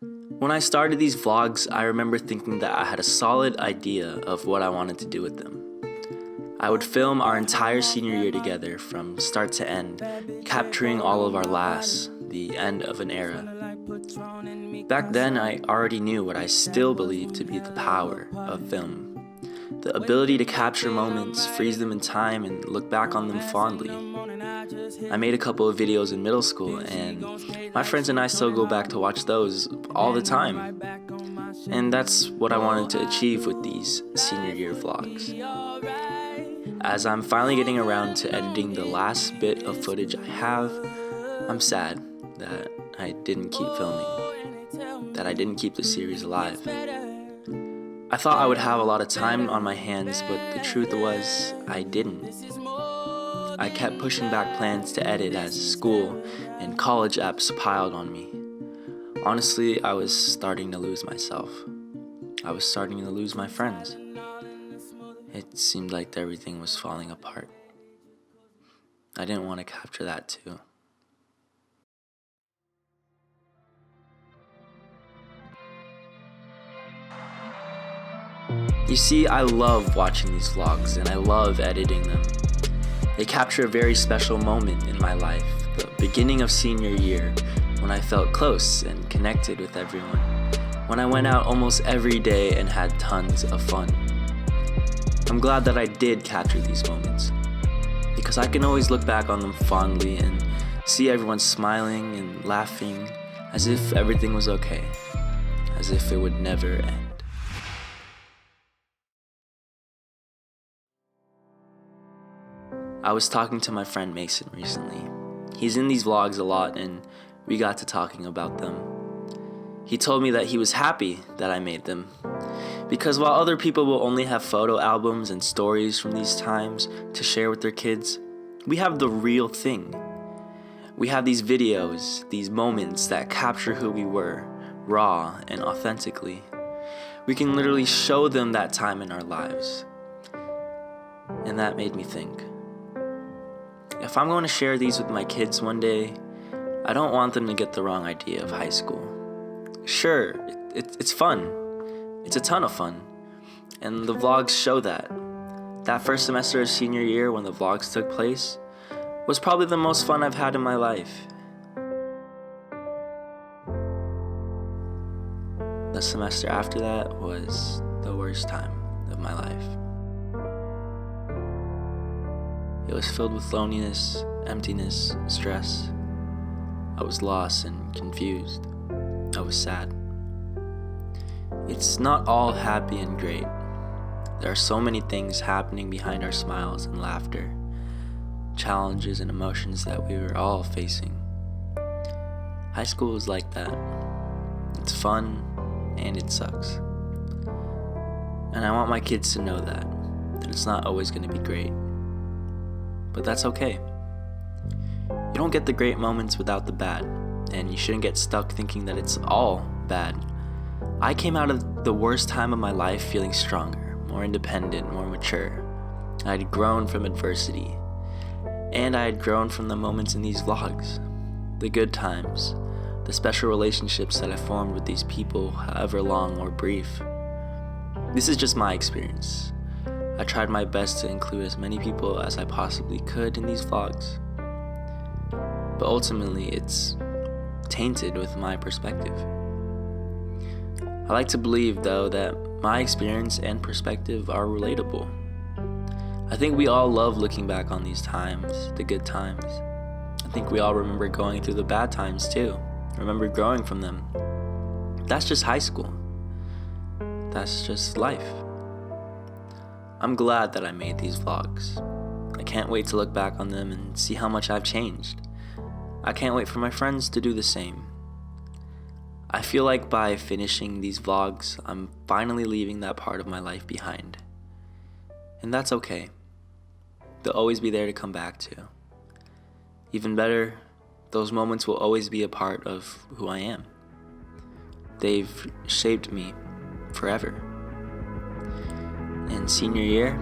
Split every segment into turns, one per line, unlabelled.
When I started these vlogs, I remember thinking that I had a solid idea of what I wanted to do with them. I would film our entire senior year together from start to end, capturing all of our laughs, the end of an era. Back then, I already knew what I still believe to be the power of film. The ability to capture moments, freeze them in time, and look back on them fondly. I made a couple of videos in middle school, and my friends and I still go back to watch those all the time. And that's what I wanted to achieve with these senior year vlogs. As I'm finally getting around to editing the last bit of footage I have, I'm sad that I didn't keep filming, that I didn't keep the series alive. I thought I would have a lot of time on my hands, but the truth was, I didn't. I kept pushing back plans to edit as school and college apps piled on me. Honestly, I was starting to lose myself. I was starting to lose my friends. It seemed like everything was falling apart. I didn't want to capture that too. You see, I love watching these vlogs and I love editing them. They capture a very special moment in my life, the beginning of senior year, when I felt close and connected with everyone, when I went out almost every day and had tons of fun. I'm glad that I did capture these moments, because I can always look back on them fondly and see everyone smiling and laughing as if everything was okay, as if it would never end. I was talking to my friend Mason recently. He's in these vlogs a lot and we got to talking about them. He told me that he was happy that I made them, because while other people will only have photo albums and stories from these times to share with their kids, we have the real thing. We have these videos, these moments that capture who we were, raw and authentically. We can literally show them that time in our lives. And that made me think, if I'm going to share these with my kids one day, I don't want them to get the wrong idea of high school. Sure, it's fun. It's a ton of fun. And the vlogs show that. That first semester of senior year when the vlogs took place was probably the most fun I've had in my life. The semester after that was the worst time of my life. It was filled with loneliness, emptiness, stress. I was lost and confused. I was sad. It's not all happy and great. There are so many things happening behind our smiles and laughter, challenges and emotions that we were all facing. High school is like that. It's fun and it sucks. And I want my kids to know that it's not always going to be great. But that's okay. You don't get the great moments without the bad, and you shouldn't get stuck thinking that it's all bad. I came out of the worst time of my life feeling stronger, more independent, more mature. I had grown from adversity, and I had grown from the moments in these vlogs, the good times, the special relationships that I formed with these people, however long or brief. This is just my experience. I tried my best to include as many people as I possibly could in these vlogs. But ultimately, it's tainted with my perspective. I like to believe, though, that my experience and perspective are relatable. I think we all love looking back on these times, the good times. I think we all remember going through the bad times too, remember growing from them. That's just high school. That's just life. I'm glad that I made these vlogs. I can't wait to look back on them and see how much I've changed. I can't wait for my friends to do the same. I feel like by finishing these vlogs, I'm finally leaving that part of my life behind. And that's okay. They'll always be there to come back to. Even better, those moments will always be a part of who I am. They've shaped me forever. And senior year,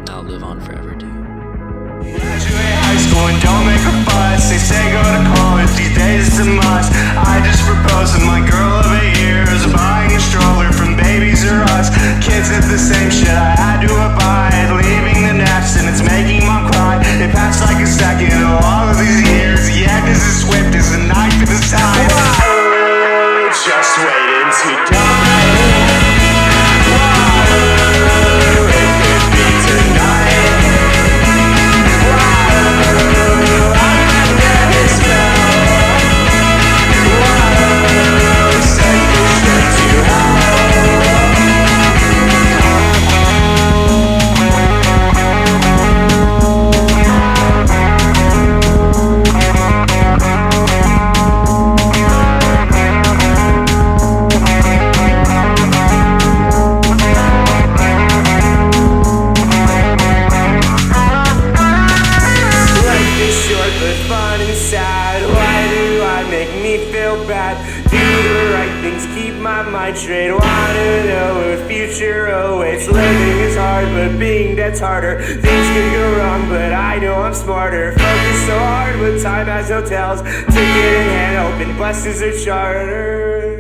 I'll live on forever too.
Graduate high school and don't make a fuss. They say go to college, these days it's a must. I just propose with my Do the right things, keep my mind straight. Wanna know what future awaits. Living is hard, but being dead's harder. Things could go wrong, but I know I'm smarter. Focus so hard, but time has no tells. Ticket in hand, open buses are chartered.